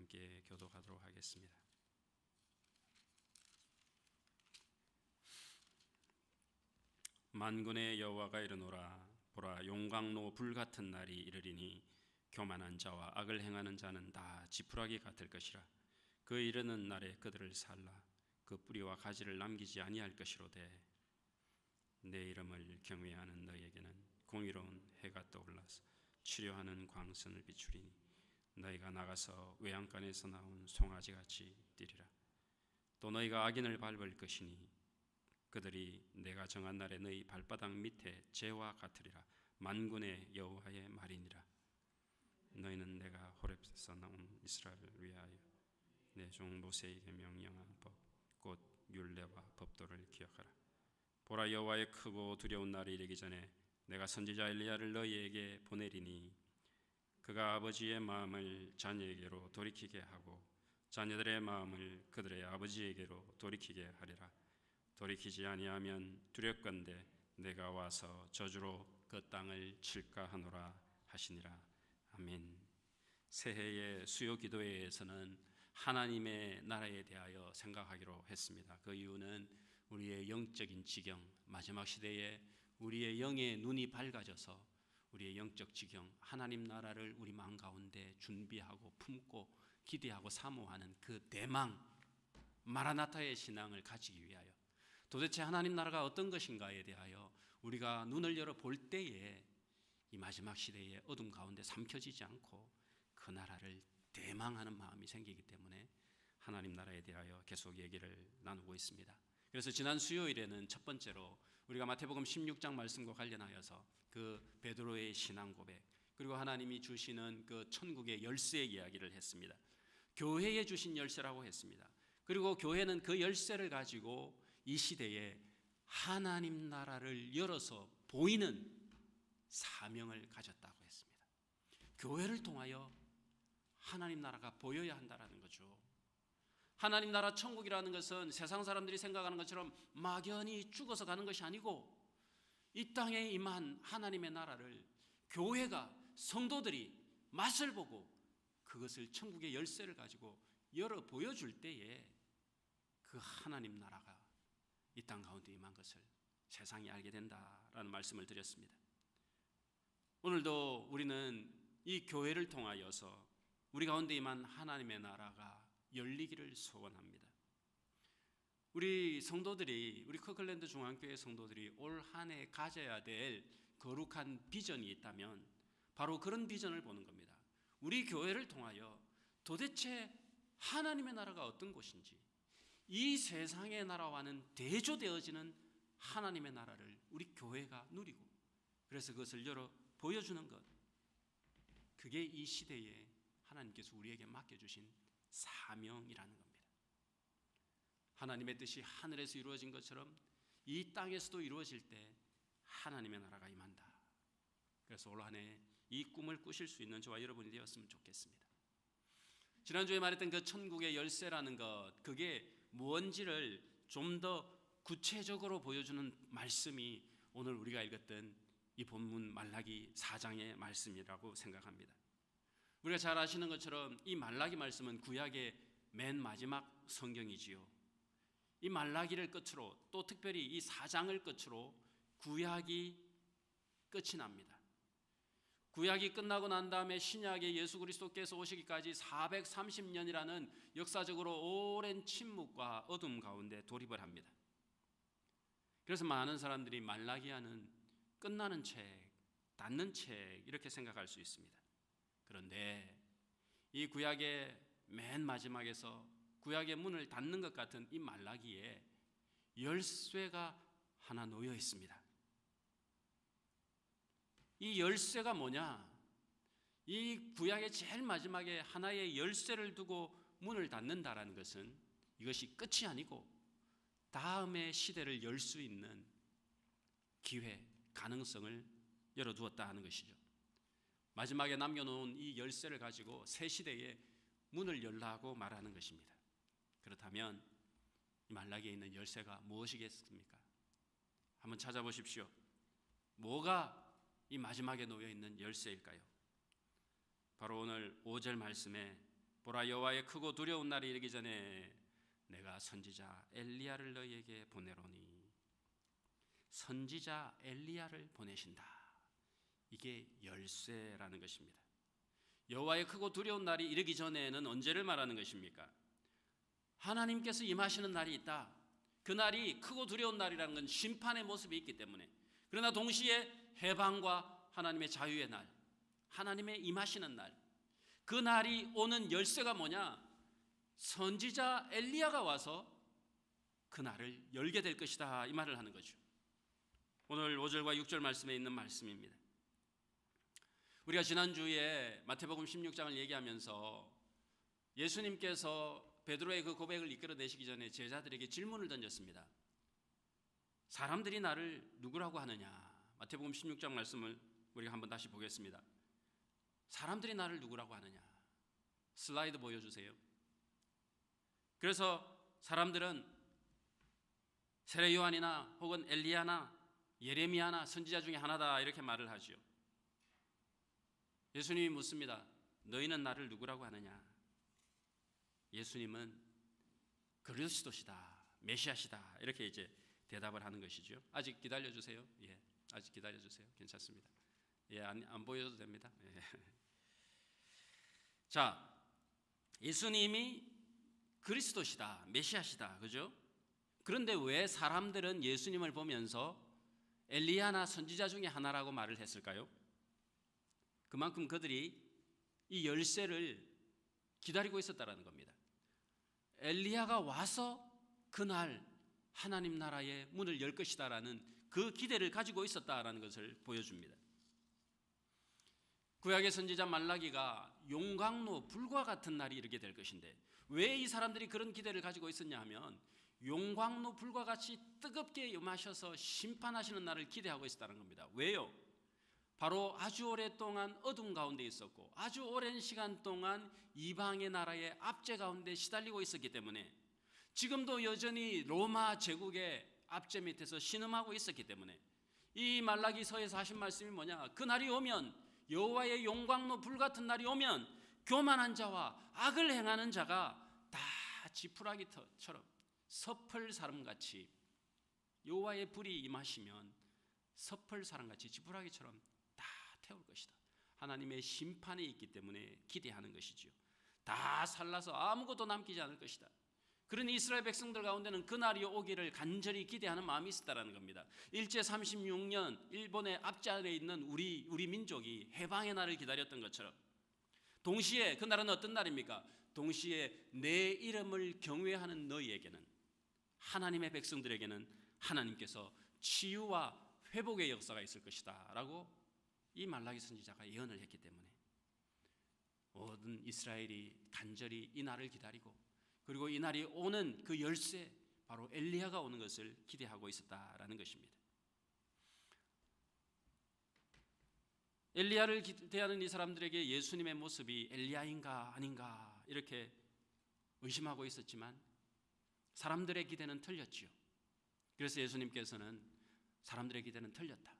함께 교독하도록 하겠습니다. 만군의 여호와가 이르노라. 보라, 용광로 불같은 날이 이르리니 교만한 자와 악을 행하는 자는 다 지푸라기 같을 것이라. 그 이르는 날에 그들을 살라. 그 뿌리와 가지를 남기지 아니할 것이로되 내 이름을 경외하는 너희에게는 공의로운 해가 떠올라서 치료하는 광선을 비추리니 너희가 나가서 외양간에서 나온 송아지같이 뛰리라. 또 너희가 악인을 밟을 것이니 그들이 내가 정한 날에 너희 발바닥 밑에 재와 같으리라. 만군의 여호와의 말이니라. 너희는 내가 호렙에서 나온 이스라엘을 위하여 내 종 모세에게 명령한 법 곧 율례와 법도를 기억하라. 보라, 여호와의 크고 두려운 날이 이르기 전에 내가 선지자 엘리야를 너희에게 보내리니 그가 아버지의 마음을 자녀에게로 돌이키게 하고 자녀들의 마음을 그들의 아버지에게로 돌이키게 하리라. 돌이키지 아니하면 두렵건대 내가 와서 저주로 그 땅을 칠까 하노라 하시니라. 아멘. 새해의 수요 기도회에서는 하나님의 나라에 대하여 생각하기로 했습니다. 그 이유는 우리의 영적인 지경, 마지막 시대에 우리의 영의 눈이 밝아져서 우리의 영적 지경, 하나님 나라를 우리 마음 가운데 준비하고 품고 기대하고 사모하는 그 대망 마라나타의 신앙을 가지기 위하여, 도대체 하나님 나라가 어떤 것인가에 대하여 우리가 눈을 열어 볼 때에 이 마지막 시대의 어둠 가운데 삼켜지지 않고 그 나라를 대망하는 마음이 생기기 때문에 하나님 나라에 대하여 계속 얘기를 나누고 있습니다. 그래서 지난 수요일에는 첫 번째로 우리가 마태복음 16장 말씀과 관련하여서 그 베드로의 신앙 고백, 그리고 하나님이 주시는 그 천국의 열쇠의 이야기를 했습니다. 교회에 주신 열쇠라고 했습니다. 그리고 교회는 그 열쇠를 가지고 이 시대에 하나님 나라를 열어서 보이는 사명을 가졌다고 했습니다. 교회를 통하여 하나님 나라가 보여야 한다는 거죠. 하나님 나라 천국이라는 것은 세상 사람들이 생각하는 것처럼 막연히 죽어서 가는 것이 아니고 이 땅에 임한 하나님의 나라를 교회가, 성도들이 맛을 보고 그것을 천국의 열쇠를 가지고 열어 보여줄 때에 그 하나님 나라가 이 땅 가운데 임한 것을 세상이 알게 된다라는 말씀을 드렸습니다. 오늘도 우리는 이 교회를 통하여서 우리 가운데 임한 하나님의 나라가 열리기를 소원합니다. 우리 성도들이, 우리 커클랜드 중앙교회 성도들이 올 한 해 가져야 될 거룩한 비전이 있다면 바로 그런 비전을 보는 겁니다. 우리 교회를 통하여 도대체 하나님의 나라가 어떤 곳인지, 이 세상의 나라와는 대조되어지는 하나님의 나라를 우리 교회가 누리고, 그래서 그것을 열어 보여주는 것, 그게 이 시대에 하나님께서 우리에게 맡겨주신 사명이라는 겁니다. 하나님의 뜻이 하늘에서 이루어진 것처럼 이 땅에서도 이루어질 때 하나님의 나라가 임한다. 그래서 올 한 해 이 꿈을 꾸실 수 있는 저와 여러분이 되었으면 좋겠습니다. 지난주에 말했던 그 천국의 열쇠라는 것, 그게 뭔지를 좀 더 구체적으로 보여주는 말씀이 오늘 우리가 읽었던 이 본문 말라기 4장의 말씀이라고 생각합니다. 우리가 잘 아시는 것처럼 이 말라기 말씀은 구약의 맨 마지막 성경이지요. 이 말라기를 끝으로, 또 특별히 이 4장을 끝으로 구약이 끝이 납니다. 구약이 끝나고 난 다음에 신약의 예수 그리스도께서 오시기까지 430년이라는 역사적으로 오랜 침묵과 어둠 가운데 돌입을 합니다. 그래서 많은 사람들이 말라기야는 끝나는 책, 닫는 책 이렇게 생각할 수 있습니다. 그런데 이 구약의 맨 마지막에서 구약의 문을 닫는 것 같은 이 말라기에 열쇠가 하나 놓여 있습니다. 이 열쇠가 뭐냐? 이 구약의 제일 마지막에 하나의 열쇠를 두고 문을 닫는다라는 것은 이것이 끝이 아니고 다음의 시대를 열 수 있는 기회, 가능성을 열어두었다 하는 것이죠. 마지막에 남겨놓은 이 열쇠를 가지고 새 시대에 문을 열라고 말하는 것입니다. 그렇다면 이 말라기에 있는 열쇠가 무엇이겠습니까? 한번 찾아보십시오. 뭐가 이 마지막에 놓여 있는 열쇠일까요? 바로 오늘 5절 말씀에 보라, 여호와의 크고 두려운 날이 이르기 전에 내가 선지자 엘리야를 너희에게 보내노니. 선지자 엘리야를 보내신다. 이게 열쇠라는 것입니다. 여호와의 크고 두려운 날이 이르기 전에는 언제를 말하는 것입니까? 하나님께서 임하시는 날이 있다. 그 날이 크고 두려운 날이라는 건 심판의 모습이 있기 때문에, 그러나 동시에 해방과 하나님의 자유의 날, 하나님의 임하시는 날, 그 날이 오는 열쇠가 뭐냐? 선지자 엘리야가 와서 그 날을 열게 될 것이다, 이 말을 하는 거죠. 오늘 5절과 6절 말씀에 있는 말씀입니다. 우리가 지난주에 마태복음 16장을 얘기하면서 예수님께서 베드로의 그 고백을 이끌어내시기 전에 제자들에게 질문을 던졌습니다. 사람들이 나를 누구라고 하느냐? 마태복음 16장 말씀을 우리가 한번 다시 보겠습니다. 사람들이 나를 누구라고 하느냐? 슬라이드 보여주세요. 그래서 사람들은 세례 요한이나 혹은 엘리야나 예레미야나 선지자 중에 하나다, 이렇게 말을 하죠. 예수님이 묻습니다. 너희는 나를 누구라고 하느냐? 예수님은 그리스도시다, 메시아시다, 이렇게 이제 대답을 하는 것이죠. 아직 기다려주세요. 예, 아직 기다려주세요. 괜찮습니다. 예, 안 보여도 됩니다. 예. 자, 예수님이 그리스도시다, 메시아시다, 그죠? 그런데 왜 사람들은 예수님을 보면서 엘리야나 선지자 중에 하나라고 말을 했을까요? 그만큼 그들이 이 열쇠를 기다리고 있었다라는 겁니다. 엘리야가 와서 그날 하나님 나라의 문을 열 것이다라는 그 기대를 가지고 있었다라는 것을 보여줍니다. 구약의 선지자 말라기가 용광로 불과 같은 날이 이르게 될 것인데, 왜 이 사람들이 그런 기대를 가지고 있었냐 하면 용광로 불과 같이 뜨겁게 임하셔서 심판하시는 날을 기대하고 있었다는 겁니다. 왜요? 바로 아주 오랫동안 어둠 가운데 있었고 아주 오랜 시간 동안 이방의 나라의 압제 가운데 시달리고 있었기 때문에, 지금도 여전히 로마 제국의 압제 밑에서 신음하고 있었기 때문에, 이 말라기서에서 하신 말씀이 뭐냐? 그 날이 오면, 여호와의 용광로 불같은 날이 오면 교만한 자와 악을 행하는 자가 다 지푸라기처럼 섭을 사람같이, 여호와의 불이 임하시면 섭을 사람같이 지푸라기처럼 다 태울 것이다. 하나님의 심판이 있기 때문에 기대하는 것이지요. 다 살라서 아무것도 남기지 않을 것이다. 그런 이스라엘 백성들 가운데는 그날이 오기를 간절히 기대하는 마음이 있었다는 겁니다. 일제 36년 일본의 압제 아래에 있는 우리 민족이 해방의 날을 기다렸던 것처럼, 동시에 그날은 어떤 날입니까? 동시에 내 이름을 경외하는 너희에게는, 하나님의 백성들에게는 하나님께서 치유와 회복의 역사가 있을 것이다 라고 이 말라기 선지자가 예언을 했기 때문에 모든 이스라엘이 간절히 이 날을 기다리고, 그리고 이 날이 오는 그 열쇠, 바로 엘리야가 오는 것을 기대하고 있었다라는 것입니다. 엘리야를 기대하는 이 사람들에게 예수님의 모습이 엘리야인가 아닌가 이렇게 의심하고 있었지만, 사람들의 기대는 틀렸지요. 그래서 예수님께서는 사람들의 기대는 틀렸다,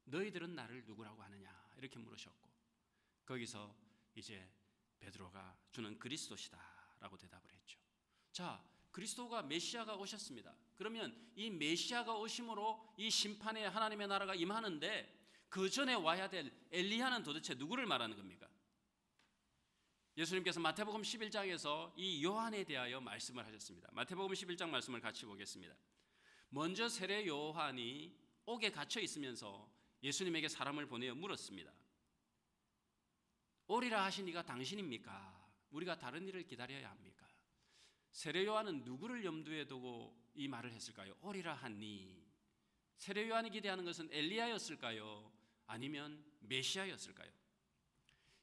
너희들은 나를 누구라고 하느냐 이렇게 물으셨고, 거기서 이제 베드로가 주는 그리스도시다 라고 대답을 했죠. 자, 그리스도가, 메시아가 오셨습니다. 그러면 이 메시아가 오심으로 이 심판의 하나님의 나라가 임하는데, 그 전에 와야 될 엘리야는 도대체 누구를 말하는 겁니까? 예수님께서 마태복음 11장에서 이 요한에 대하여 말씀을 하셨습니다. 마태복음 11장 말씀을 같이 보겠습니다. 먼저 세례 요한이 옥에 갇혀 있으면서 예수님에게 사람을 보내어 물었습니다. 오리라 하신 이가 당신입니까? 우리가 다른 일을 기다려야 합니까? 세례 요한은 누구를 염두에 두고 이 말을 했을까요? 오리라 하니. 세례 요한이 기대하는 것은 엘리야였을까요? 아니면 메시아였을까요?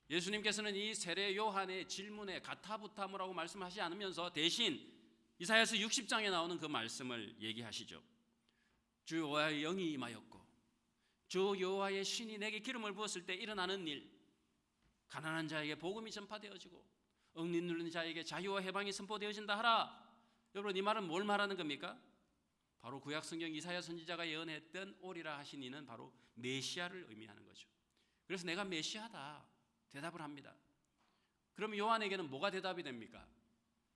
예수님께서는 이 세례 요한의 질문에 가타부타무라고 말씀하지 않으면서 대신 이사야서 60장에 나오는 그 말씀을 얘기하시죠. 주 여호와의 영이 임하였고 주 여호와의 신이 내게 기름을 부었을 때 일어나는 일, 가난한 자에게 복음이 전파되어지고 억리 누른 자에게 자유와 해방이 선포되어진다 하라. 여러분, 이 말은 뭘 말하는 겁니까? 바로 구약 성경 이사야 선지자가 예언했던 오리라 하신 이는 바로 메시아를 의미하는 거죠. 그래서 내가 메시아다 대답을 합니다. 그럼 요한에게는 뭐가 대답이 됩니까?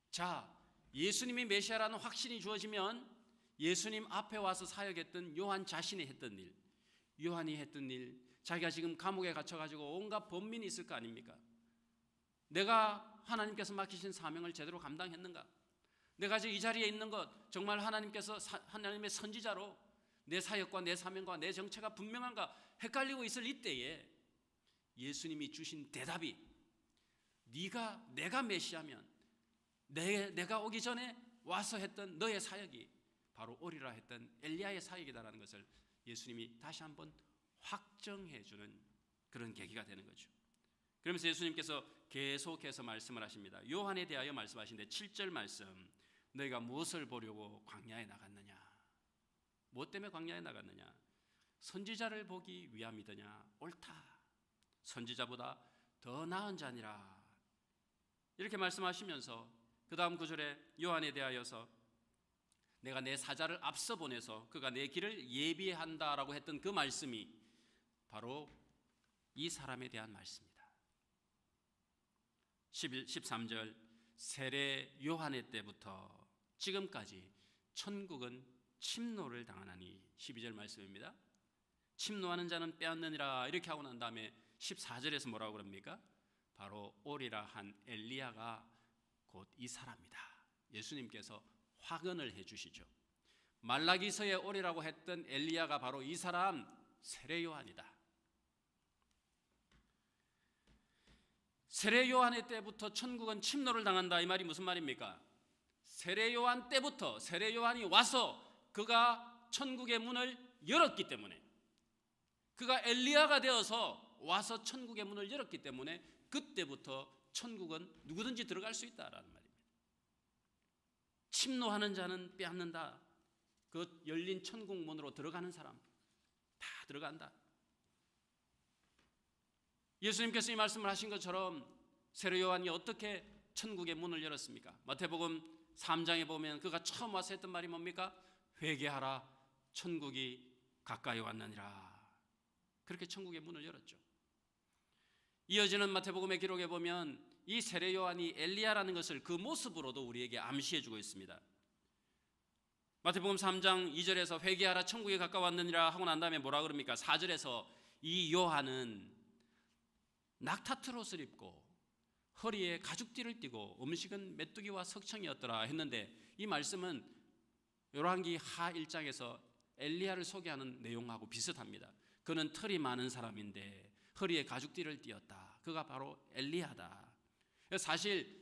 자, 예수님이 메시아라는 확신이 주어지면 예수님 앞에 와서 사역했던 요한 자신이 했던 일, 요한이 했던 일, 자기가 지금 감옥에 갇혀가지고 온갖 번민이 있을 거 아닙니까? 내가 하나님께서 맡기신 사명을 제대로 감당했는가? 내가 지금 이 자리에 있는 것 정말 하나님께서 하나님의 선지자로 내 사역과 내 사명과 내 정체가 분명한가 헷갈리고 있을 이때에 예수님이 주신 대답이 내가 메시아면 내가 오기 전에 와서 했던 너의 사역이 바로 오리라 했던 엘리야의 사역이다라는 것을 예수님이 다시 한번 확정해 주는 그런 계기가 되는 거죠. 그러면서 예수님께서 계속해서 말씀을 하십니다. 요한에 대하여 말씀하시는데 7절 말씀, 너희가 무엇을 보려고 광야에 나갔느냐? 무엇 때문에 광야에 나갔느냐? 선지자를 보기 위함이더냐? 옳다. 선지자보다 더 나은 자니라. 이렇게 말씀하시면서 그 다음 구절에 요한에 대하여서 내가 내 사자를 앞서 보내서 그가 내 길을 예비한다라고 했던 그 말씀이 바로 이 사람에 대한 말씀입니다. 13절 세례 요한의 때부터 지금까지 천국은 침노를 당하나니 12절 말씀입니다. 침노하는 자는 빼앗느니라 이렇게 하고 난 다음에 14절에서 뭐라고 그럽니까? 바로 오리라 한 엘리야가 곧 이 사람이다. 예수님께서 확언을 해주시죠. 말라기서에 오리라고 했던 엘리야가 바로 이 사람 세례 요한이다. 세례 요한의 때부터 천국은 침노를 당한다 이 말이 무슨 말입니까? 세례 요한 때부터 세례 요한이 와서 그가 천국의 문을 열었기 때문에 그가 엘리야가 되어서 와서 천국의 문을 열었기 때문에 그때부터 천국은 누구든지 들어갈 수 있다라는 말입니다. 침노하는 자는 빼앗는다. 그 열린 천국 문으로 들어가는 사람 다 들어간다. 예수님께서 이 말씀을 하신 것처럼 세례 요한이 어떻게 천국의 문을 열었습니까? 마태복음 3장에 보면 그가 처음 와서 했던 말이 뭡니까? 회개하라 천국이 가까이 왔느니라. 그렇게 천국의 문을 열었죠. 이어지는 마태복음의 기록에 보면 이 세례 요한이 엘리야라는 것을 그 모습으로도 우리에게 암시해 주고 있습니다. 마태복음 3장 2절에서 회개하라 천국이 가까웠느니라 하고 난 다음에 뭐라 그럽니까? 4절에서 이 요한은 낙타트롯을 입고 허리에 가죽띠를 띠고 음식은 메뚜기와 석청이었더라 했는데 이 말씀은 열왕기 하 1장에서 엘리야를 소개하는 내용하고 비슷합니다. 그는 털이 많은 사람인데 허리에 가죽띠를 띠었다. 그가 바로 엘리야다. 사실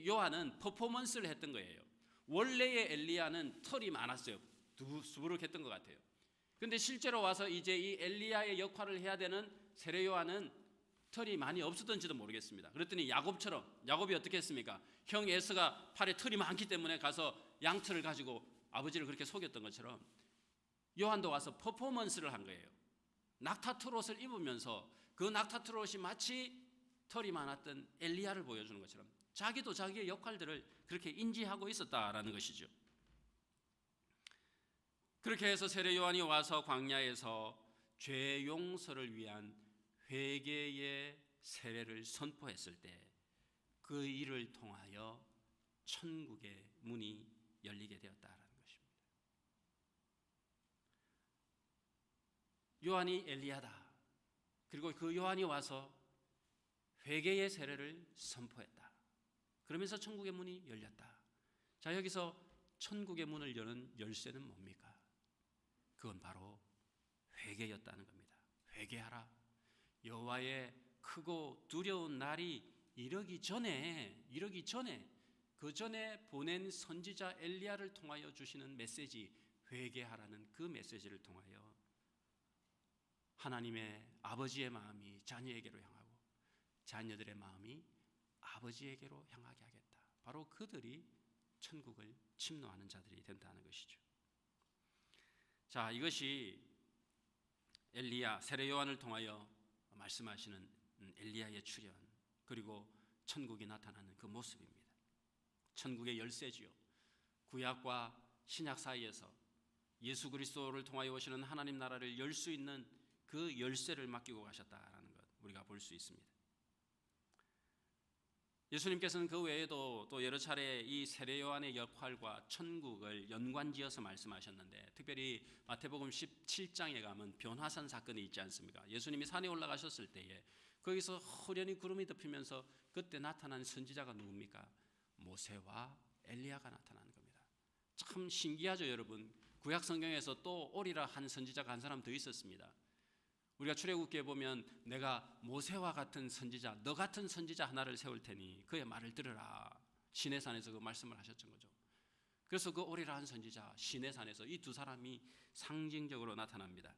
요한은 퍼포먼스를 했던 거예요. 원래의 엘리야는 털이 많았어요. 수부룩했던 것 같아요. 그런데 실제로 와서 이제 이 엘리야의 역할을 해야 되는 세례 요한은 털이 많이 없었던지도 모르겠습니다. 그랬더니 야곱이 어떻게 했습니까? 형 에서가 팔에 털이 많기 때문에 가서 양털을 가지고 아버지를 그렇게 속였던 것처럼 요한도 와서 퍼포먼스를 한 거예요. 낙타트롯을 입으면서 그 낙타트롯이 마치 털이 많았던 엘리야를 보여주는 것처럼 자기도 자기의 역할들을 그렇게 인지하고 있었다라는 것이죠. 그렇게 해서 세례 요한이 와서 광야에서 죄 용서를 위한 회개의 세례를 선포했을 때 그 일을 통하여 천국의 문이 열리게 되었다라는 것입니다. 요한이 엘리야다. 그리고 그 요한이 와서 회개의 세례를 선포했다. 그러면서 천국의 문이 열렸다. 자, 여기서 천국의 문을 여는 열쇠는 뭡니까? 그건 바로 회개였다는 겁니다. 회개하라. 여호와의 크고 두려운 날이 이르기 전에 그 전에 보낸 선지자 엘리야를 통하여 주시는 메시지, 회개하라는 그 메시지를 통하여 하나님의 아버지의 마음이 자녀에게로 향하고 자녀들의 마음이 아버지에게로 향하게 하겠다. 바로 그들이 천국을 침노하는 자들이 된다는 것이죠. 자, 이것이 엘리야, 세례 요한을 통하여 말씀하시는 엘리야의 출현, 그리고 천국이 나타나는 그 모습입니다. 천국의 열쇠지요. 구약과 신약 사이에서 예수 그리스도를 통하여 오시는 하나님 나라를 열 수 있는 그 열쇠를 맡기고 가셨다라는 것 우리가 볼 수 있습니다. 예수님께서는 그 외에도 또 여러 차례 이 세례 요한의 역할과 천국을 연관지어서 말씀하셨는데, 특별히 마태복음 17장에 가면 변화산 사건이 있지 않습니까? 예수님이 산에 올라가셨을 때에 거기서 호련히 구름이 덮이면서 그때 나타난 선지자가 누굽니까? 모세와 엘리야가 나타나는 겁니다. 참 신기하죠, 여러분. 구약 성경에서 또 오리라 한 선지자가 한 사람 더 있었습니다. 우리가 출애굽기에 보면 내가 모세와 같은 선지자, 너 같은 선지자 하나를 세울 테니 그의 말을 들으라. 시내산에서 그 말씀을 하셨던 거죠. 그래서 그 오리라 한 선지자, 시내산에서 이 두 사람이 상징적으로 나타납니다.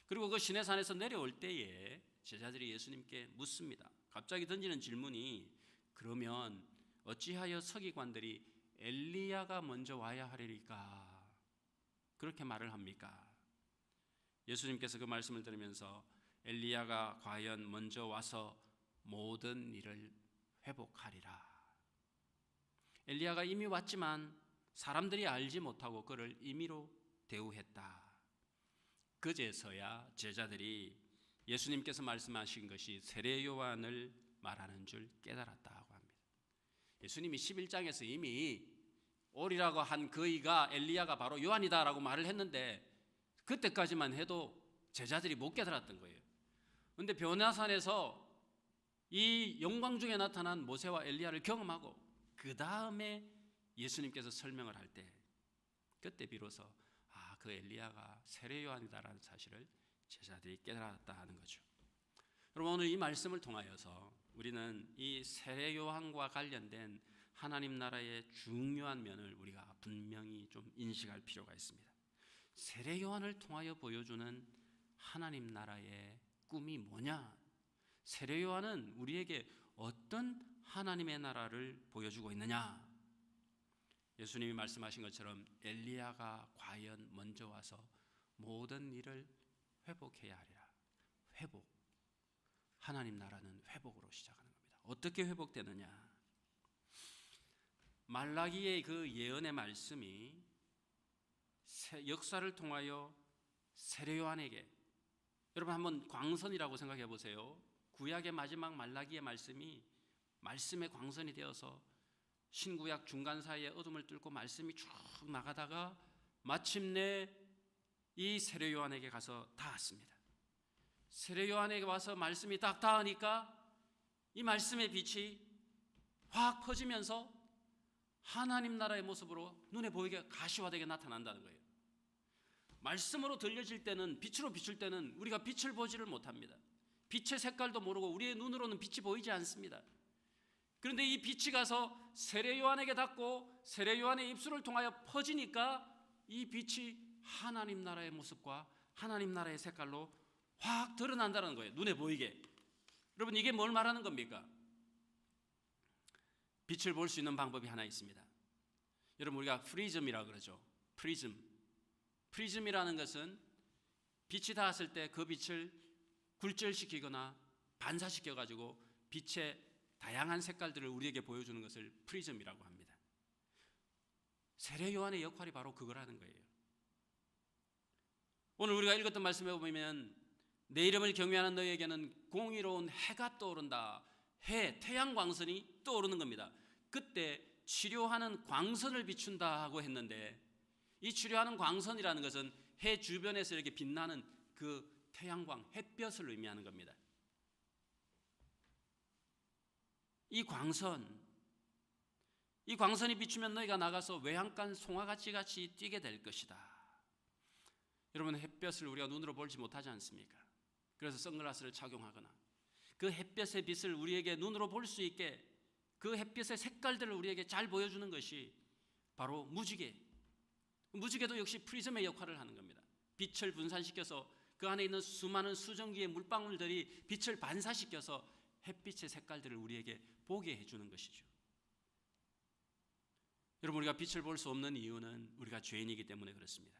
그리고 그 시내산에서 내려올 때에 제자들이 예수님께 묻습니다. 갑자기 던지는 질문이, 그러면 어찌하여 서기관들이 엘리야가 먼저 와야 하리까 그렇게 말을 합니까? 예수님께서 그 말씀을 들으면서 엘리야가 과연 먼저 와서 모든 일을 회복하리라. 엘리야가 이미 왔지만 사람들이 알지 못하고 그를 임의로 대우했다. 그제서야 제자들이 예수님께서 말씀하신 것이 세례 요한을 말하는 줄 깨달았다고 합니다. 예수님이 11장에서 이미 오리라고 한 그이가 엘리야가 바로 요한이다라고 말을 했는데 그때까지만 해도 제자들이 못 깨달았던 거예요. 그런데 변화산에서 이 영광 중에 나타난 모세와 엘리야를 경험하고 그 다음에 예수님께서 설명을 할 때 그때 비로소 그 엘리야가 세례 요한이다라는 사실을 제자들이 깨달았다 하는 거죠. 여러분, 오늘 이 말씀을 통하여서 우리는 이 세례 요한과 관련된 하나님 나라의 중요한 면을 우리가 분명히 좀 인식할 필요가 있습니다. 세례 요한을 통하여 보여주는 하나님 나라의 꿈이 뭐냐? 세례 요한은 우리에게 어떤 하나님의 나라를 보여주고 있느냐? 예수님이 말씀하신 것처럼 엘리야가 과연 먼저 와서 모든 일을 회복해야 하리라. 회복. 하나님 나라는 회복으로 시작하는 겁니다. 어떻게 회복되느냐? 말라기의 그 예언의 말씀이 역사를 통하여 세례 요한에게, 여러분 한번 광선이라고 생각해 보세요. 구약의 마지막 말라기의 말씀이 말씀의 광선이 되어서 신구약 중간 사이에 어둠을 뚫고 말씀이 쭉 나가다가 마침내 이 세례 요한에게 가서 닿았습니다. 세례 요한에게 와서 말씀이 딱 닿으니까 이 말씀의 빛이 확 퍼지면서 하나님 나라의 모습으로 눈에 보이게 가시화되게 나타난다는 거예요. 말씀으로 들려질 때는, 빛으로 비출 때는 우리가 빛을 보지를 못합니다. 빛의 색깔도 모르고 우리의 눈으로는 빛이 보이지 않습니다. 그런데 이 빛이 가서 세례 요한에게 닿고 세례 요한의 입술을 통하여 퍼지니까 이 빛이 하나님 나라의 모습과 하나님 나라의 색깔로 확 드러난다는 거예요. 눈에 보이게. 여러분, 이게 뭘 말하는 겁니까? 빛을 볼 수 있는 방법이 하나 있습니다. 여러분, 우리가 프리즘이라고 그러죠. 프리즘이라는 것은 빛이 닿았을 때 그 빛을 굴절시키거나 반사시켜가지고 빛의 다양한 색깔들을 우리에게 보여주는 것을 프리즘이라고 합니다. 세례 요한의 역할이 바로 그거라는 거예요. 오늘 우리가 읽었던 말씀에 보면 내 이름을 경외하는 너희에게는 공의로운 해가 떠오른다. 태양 광선이 떠오르는 겁니다. 그때 치료하는 광선을 비춘다 하고 했는데, 이 치료하는 광선이라는 것은 해 주변에서 이렇게 빛나는 그 태양광, 햇볕을 의미하는 겁니다. 이 광선이 비추면 너희가 나가서 외양간 송아같이 같이 뛰게 될 것이다. 여러분, 햇볕을 우리가 눈으로 보지 못하지 않습니까? 그래서 선글라스를 착용하거나 그 햇볕의 빛을 우리에게 눈으로 볼 수 있게 그 햇빛의 색깔들을 우리에게 잘 보여주는 것이 바로 무지개도 역시 프리즘의 역할을 하는 겁니다. 빛을 분산시켜서 그 안에 있는 수많은 수증기의 물방울들이 빛을 반사시켜서 햇빛의 색깔들을 우리에게 보게 해주는 것이죠. 여러분, 우리가 빛을 볼 수 없는 이유는 우리가 죄인이기 때문에 그렇습니다.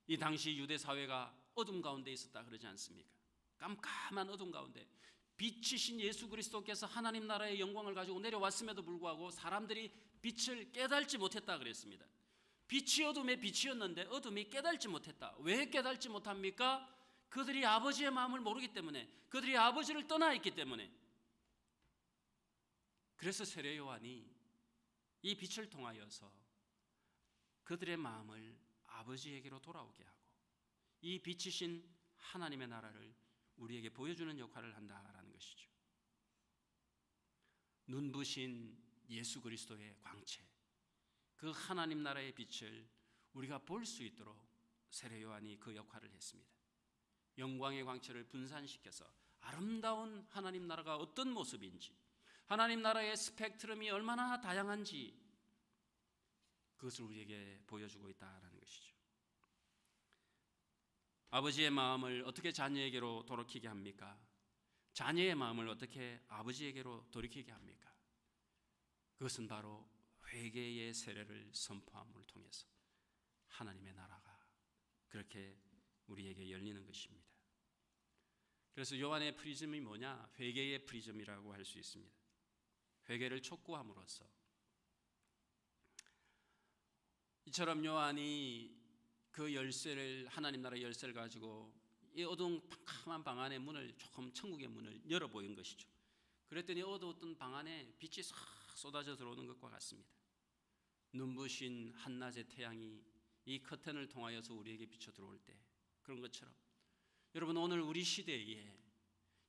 이 당시 유대 사회가 어둠 가운데 있었다 그러지 않습니까? 깜깜한 어둠 가운데 빛이신 예수 그리스도께서 하나님 나라의 영광을 가지고 내려왔음에도 불구하고 사람들이 빛을 깨달지 못했다 그랬습니다. 빛이 어둠의 빛이었는데 어둠이 깨달지 못했다. 왜 깨달지 못합니까? 그들이 아버지의 마음을 모르기 때문에, 그들이 아버지를 떠나 있기 때문에. 그래서 세례 요한이 이 빛을 통하여서 그들의 마음을 아버지에게로 돌아오게 하고 이 빛이신 하나님의 나라를 우리에게 보여주는 역할을 한다라는 것이죠. 눈부신 예수 그리스도의 광채, 그 하나님 나라의 빛을 우리가 볼 수 있도록 세례 요한이 그 역할을 했습니다. 영광의 광채를 분산시켜서 아름다운 하나님 나라가 어떤 모습인지, 하나님 나라의 스펙트럼이 얼마나 다양한지 그것을 우리에게 보여주고 있다는 것이죠. 아버지의 마음을 어떻게 자녀에게로 돌이키게 합니까? 자녀의 마음을 어떻게 아버지에게로 돌이키게 합니까? 그것은 바로 회개의 세례를 선포함을 통해서 하나님의 나라가 그렇게 우리에게 열리는 것입니다. 그래서 요한의 프리즘이 뭐냐? 회개의 프리즘이라고 할 수 있습니다. 회개를 촉구함으로써 이처럼 요한이 그 열쇠를, 하나님 나라의 열쇠를 가지고 이 어두운 캄캄한 방 안의 문을, 조금 천국의 문을 열어 보인 것이죠. 그랬더니 어두웠던 방 안에 빛이 싹 쏟아져 들어오는 것과 같습니다. 눈부신 한낮의 태양이 이 커튼을 통하여서 우리에게 비쳐 들어올 때 그런 것처럼 여러분, 오늘 우리 시대에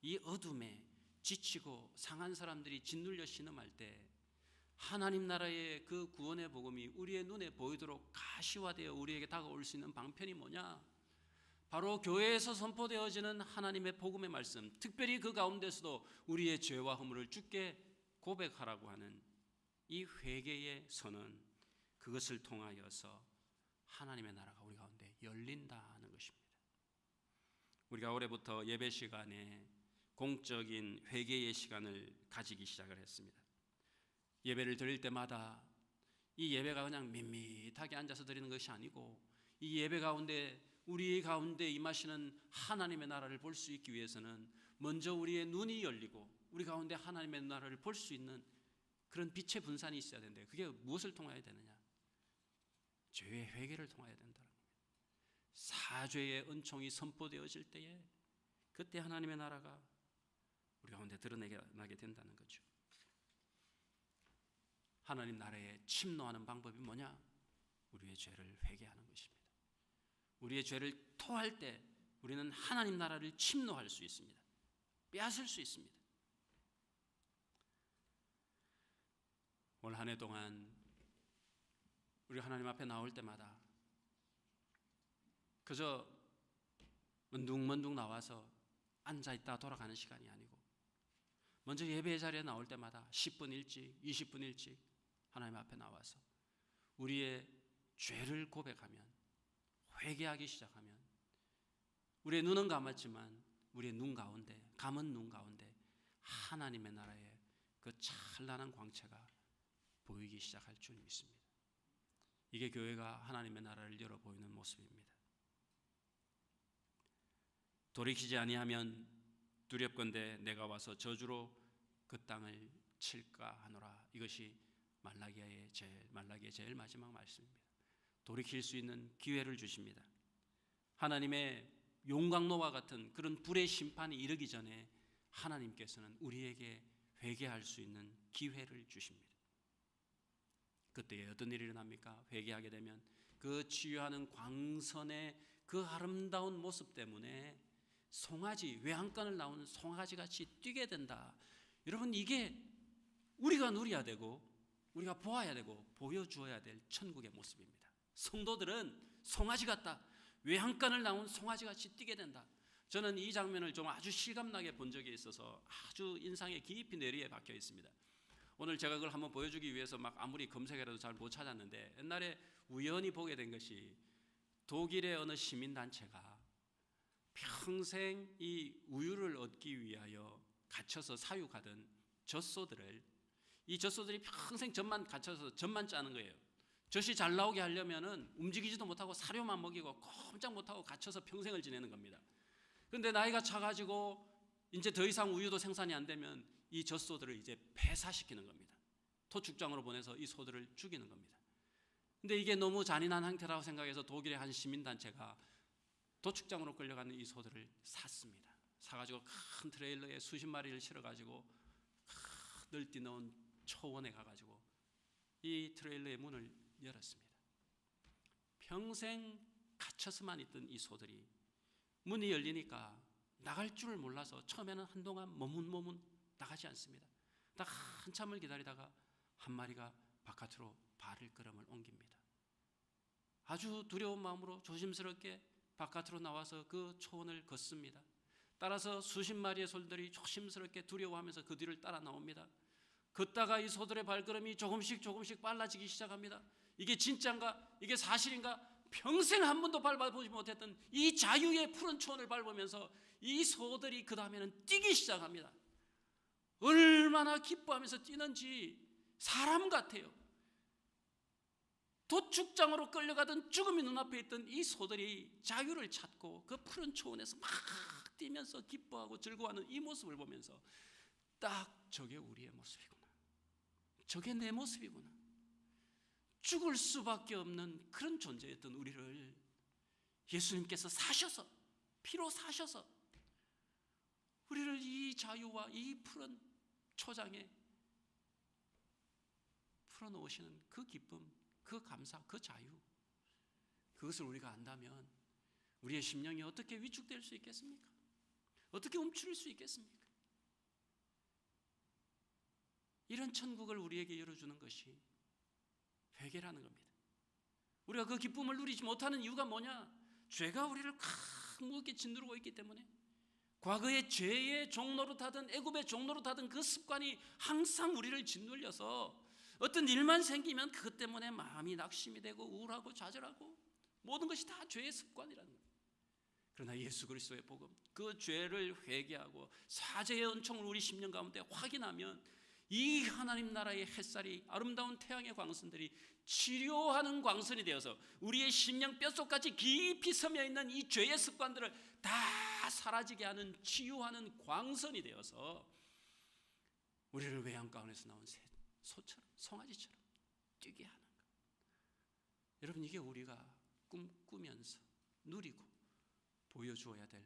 이 어둠에 지치고 상한 사람들이 짓눌려 신음할 때 하나님 나라의 그 구원의 복음이 우리의 눈에 보이도록 가시화되어 우리에게 다가올 수 있는 방편이 뭐냐? 바로 교회에서 선포되어지는 하나님의 복음의 말씀, 특별히 그 가운데서도 우리의 죄와 허물을 주께 고백하라고 하는 이 회개의 선언, 그것을 통하여서 하나님의 나라가 우리 가운데 열린다는 것입니다. 우리가 올해부터 예배 시간에 공적인 회개의 시간을 가지기 시작을 했습니다. 예배를 드릴 때마다 이 예배가 그냥 밋밋하게 앉아서 드리는 것이 아니고 이 예배 가운데 우리 가운데 임하시는 하나님의 나라를 볼 수 있기 위해서는 먼저 우리의 눈이 열리고 우리 가운데 하나님의 나라를 볼 수 있는 그런 빛의 분산이 있어야 되는데 그게 무엇을 통해야 되느냐? 죄의 회개를 통해야 된다는 겁니다. 사죄의 은총이 선포되어질 때에 그때 하나님의 나라가 우리 가운데 드러나게 된다는 거죠. 하나님 나라에 침노하는 방법이 뭐냐? 우리의 죄를 회개하는 것입니다. 우리의 죄를 토할 때 우리는 하나님 나라를 침노할 수 있습니다. 빼앗을 수 있습니다. 올 한 해 동안 우리 하나님 앞에 나올 때마다 그저 먼둥먼둥 나와서 앉아있다 돌아가는 시간이 아니고 먼저 예배의 자리에 나올 때마다 10분 일찍, 20분 일찍 하나님 앞에 나와서 우리의 죄를 고백하면, 회개하기 시작하면 우리의 눈은 감았지만 우리의 눈 가운데, 감은 눈 가운데 하나님의 나라의 그 찬란한 광채가 보이기 시작할 줄 믿습니다. 이게 교회가 하나님의 나라를 열어 보이는 모습입니다. 돌이키지 아니하면 두렵건대 내가 와서 저주로 그 땅을 칠까 하노라. 이것이 말라기의 제일 마지막 말씀입니다. 돌이킬 수 있는 기회를 주십니다. 하나님의 용광로와 같은 그런 불의 심판이 이르기 전에 하나님께서는 우리에게 회개할 수 있는 기회를 주십니다. 그때에 어떤 일이 일어납니까? 회개하게 되면 그 치유하는 광선의 그 아름다운 모습 때문에 송아지, 외양간을 나오는 송아지같이 뛰게 된다. 여러분, 이게 우리가 누려야 되고 우리가 보아야 되고 보여주어야 될 천국의 모습입니다. 성도들은 송아지 같다, 외양간을 나온 송아지같이 뛰게 된다. 저는 이 장면을 좀 아주 실감나게 본 적이 있어서 아주 인상에 깊이 내리에 박혀 있습니다. 오늘 제가 그걸 한번 보여주기 위해서 막 아무리 검색해도 잘 못 찾았는데 옛날에 우연히 보게 된 것이 독일의 어느 시민단체가 평생 이 우유를 얻기 위하여 갇혀서 사육하던 이 젖소들이 평생 젖만 갇혀서 젖만 짜는 거예요. 젖이 잘 나오게 하려면은 움직이지도 못하고 사료만 먹이고 꼼짝 못하고 갇혀서 평생을 지내는 겁니다. 그런데 나이가 차가지고 이제 더 이상 우유도 생산이 안 되면 이 젖소들을 이제 폐사시키는 겁니다. 토축장으로 보내서 이 소들을 죽이는 겁니다. 근데 이게 너무 잔인한 행태라고 생각해서 독일의 한 시민단체가 도축장으로 끌려가는 이 소들을 사가지고 큰 트레일러에 수십 마리를 실어가지고 널뛰는 초원에 가가지고 이 트레일러의 문을 열었습니다. 평생 갇혀서만 있던 이 소들이 문이 열리니까 나갈 줄을 몰라서 처음에는 한동안 머문머문 나가지 않습니다. 딱 한참을 기다리다가 한 마리가 바깥으로 발을 걸음을 옮깁니다. 아주 두려운 마음으로 조심스럽게 바깥으로 나와서 그 초원을 걷습니다. 따라서 수십 마리의 소들이 조심스럽게 두려워하면서 그 뒤를 따라 나옵니다. 걷다가 이 소들의 발걸음이 조금씩 빨라지기 시작합니다. 이게 진짜인가? 이게 사실인가? 평생 한 번도 밟아보지 못했던 이 자유의 푸른 초원을 밟으면서 이 소들이 그 다음에는 뛰기 시작합니다. 얼마나 기뻐하면서 뛰는지 사람 같아요. 도축장으로 끌려가던 죽음이 눈앞에 있던 이 소들이 자유를 찾고 그 푸른 초원에서 막 뛰면서 기뻐하고 즐거워하는 이 모습을 보면서 딱 저게 우리의 모습이구나, 저게 내 모습이구나, 죽을 수밖에 없는 그런 존재였던 우리를 예수님께서 사셔서, 피로 사셔서 우리를 이 자유와 이 푸른 초장에 풀어놓으시는 그 기쁨, 그 감사, 그 자유, 그것을 우리가 안다면 우리의 심령이 어떻게 위축될 수 있겠습니까? 어떻게 움츠릴 수 있겠습니까? 이런 천국을 우리에게 열어주는 것이 회개라는 겁니다. 우리가 그 기쁨을 누리지 못하는 이유가 뭐냐? 죄가 우리를 무겁게 짓누르고 있기 때문에, 과거의 죄의 종노릇하던, 애굽의 종노릇하던 그 습관이 항상 우리를 짓눌려서 어떤 일만 생기면 그것 때문에 마음이 낙심이 되고 우울하고 좌절하고 모든 것이 다 죄의 습관이라는 거예요. 그러나 예수 그리스도의 복음, 그 죄를 회개하고 사죄의 은총을 우리 심령 가운데 확인하면 이 하나님 나라의 햇살이, 아름다운 태양의 광선들이 치료하는 광선이 되어서 우리의 심령 뼛속까지 깊이 스며 있는 이 죄의 습관들을 다 사라지게 하는, 치유하는 광선이 되어서 우리를 외양 가운데서 나온 소처럼, 송아지처럼 뛰게 하는 것. 여러분, 이게 우리가 꿈꾸면서 누리고 보여주어야 될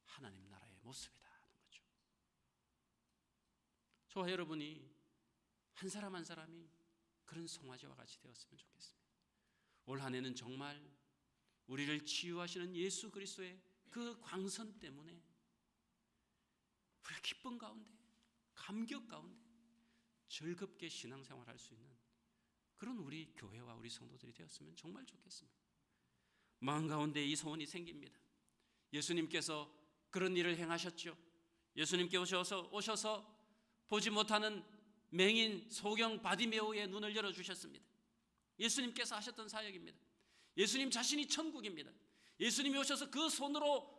하나님 나라의 모습이다 하는 거죠. 저와 여러분이 한 사람 한 사람이 그런 송아지와 같이 되었으면 좋겠습니다. 올 한 해는 정말 우리를 치유하시는 예수 그리스도의 그 광선 때문에 우리가 기쁨 가운데, 감격 가운데 즐겁게 신앙생활할 수 있는 그런 우리 교회와 우리 성도들이 되었으면 정말 좋겠습니다. 마음 가운데 이 소원이 생깁니다. 예수님께서 그런 일을 행하셨죠. 예수님께 오셔서 보지 못하는 맹인 소경 바디메오의 눈을 열어주셨습니다. 예수님께서 하셨던 사역입니다. 예수님 자신이 천국입니다. 예수님이 오셔서 그 손으로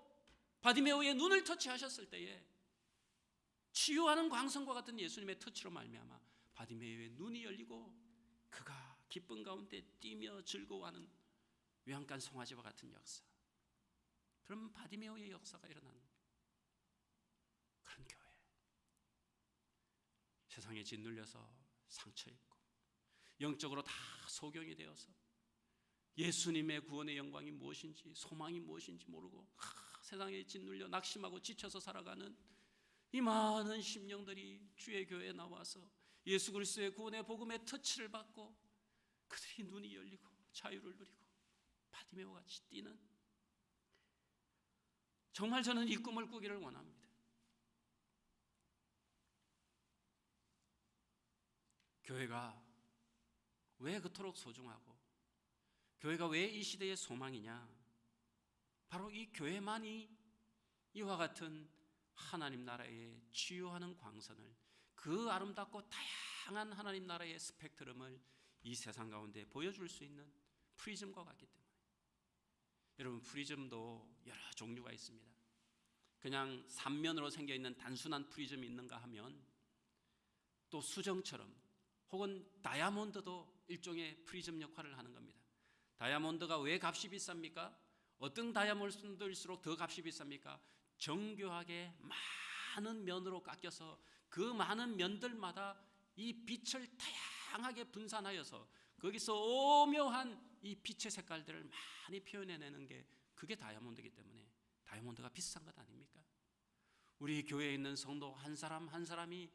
바디메오의 눈을 터치하셨을 때에 치유하는 광선과 같은 예수님의 터치로 말미암아 바디메오의 눈이 열리고 그가 기쁨 가운데 뛰며 즐거워하는 외양간 송아지와 같은 역사, 그런 바디메오의 역사가 일어나는 그런 교회. 세상에 짓눌려서 상처 입고 영적으로 다 소경이 되어서 예수님의 구원의 영광이 무엇인지, 소망이 무엇인지 모르고 세상에 짓눌려 낙심하고 지쳐서 살아가는 이 많은 심령들이 주의 교회에 나와서 예수 그리스도의 구원의 복음의 터치를 받고 그들이 눈이 열리고 자유를 누리고 바디메오 같이 뛰는, 정말 저는 이 꿈을 꾸기를 원합니다. 교회가 왜 그토록 소중하고 교회가 왜 이 시대의 소망이냐? 바로 이 교회만이 이와 같은 하나님 나라의 치유하는 광선을, 그 아름답고 다양한 하나님 나라의 스펙트럼을 이 세상 가운데 보여줄 수 있는 프리즘과 같기 때문에. 여러분, 프리즘도 여러 종류가 있습니다. 그냥 삼면으로 생겨있는 단순한 프리즘이 있는가 하면 또 수정처럼, 혹은 다이아몬드도 일종의 프리즘 역할을 하는 겁니다. 다이아몬드가 왜 값이 비쌉니까? 어떤 다이아몬드일수록 더 값이 비쌉니까? 정교하게 많은 면으로 깎여서 그 많은 면들마다 이 빛을 다양하게 분산하여서 거기서 오묘한 이 빛의 색깔들을 많이 표현해내는 게, 그게 다이아몬드이기 때문에 다이아몬드가 비싼 것 아닙니까? 우리 교회에 있는 성도 한 사람 한 사람이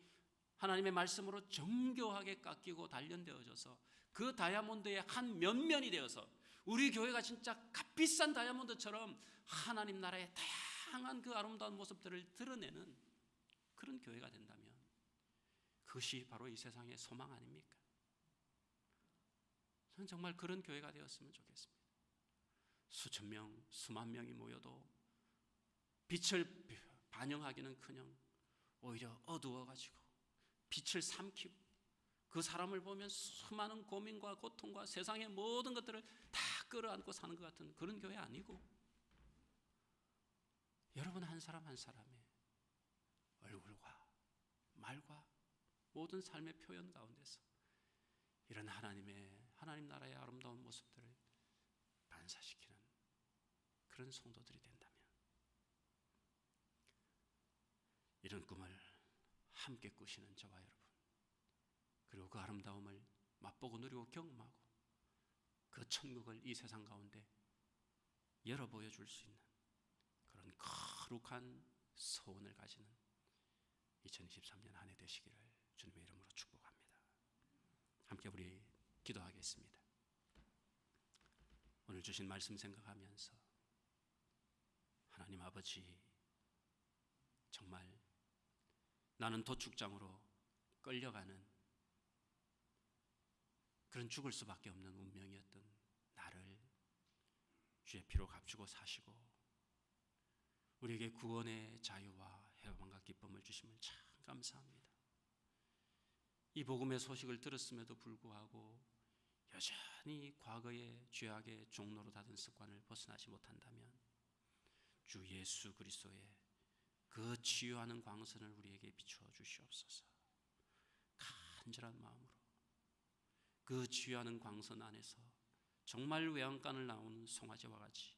하나님의 말씀으로 정교하게 깎이고 단련되어져서 그 다이아몬드의 한 면면이 되어서 우리 교회가 진짜 값비싼 다이아몬드처럼 하나님 나라의 다양한 그 아름다운 모습들을 드러내는 그런 교회가 된다면 그것이 바로 이 세상의 소망 아닙니까? 저는 정말 그런 교회가 되었으면 좋겠습니다. 수천 명, 수만 명이 모여도 빛을 반영하기는커녕 오히려 어두워가지고 빛을 삼키고 그 사람을 보면 수많은 고민과 고통과 세상의 모든 것들을 다 끌어안고 사는 것 같은 그런 교회 아니고, 여러분 한 사람 한 사람의 얼굴과 말과 모든 삶의 표현 가운데서 이런 하나님 나라의 아름다운 모습들을 반사시키는 그런 성도들이 된다면, 이런 꿈을 함께 꾸시는 저와 여러분, 그리고 그 아름다움을 맛보고 누리고 경험하고 그 천국을 이 세상 가운데 열어 보여줄 수 있는 그런 거룩한 소원을 가지는 2023년 한 해 되시기를 주님의 이름으로 축복합니다. 함께 우리 기도하겠습니다. 오늘 주신 말씀 생각하면서 하나님 아버지, 정말 나는 도축장으로 끌려가는 그런 죽을 수밖에 없는 운명이었던 나를 주의 피로 값주고 사시고 우리에게 구원의 자유와 해방과 기쁨을 주심을 참 감사합니다. 이 복음의 소식을 들었음에도 불구하고 여전히 과거의 죄악의 종로로 닫은 습관을 벗어나지 못한다면 주 예수 그리스도의 그 치유하는 광선을 우리에게 비추어 주시옵소서. 간절한 마음으로 그 치유하는 광선 안에서 정말 외양간을 나오는 송아지와 같이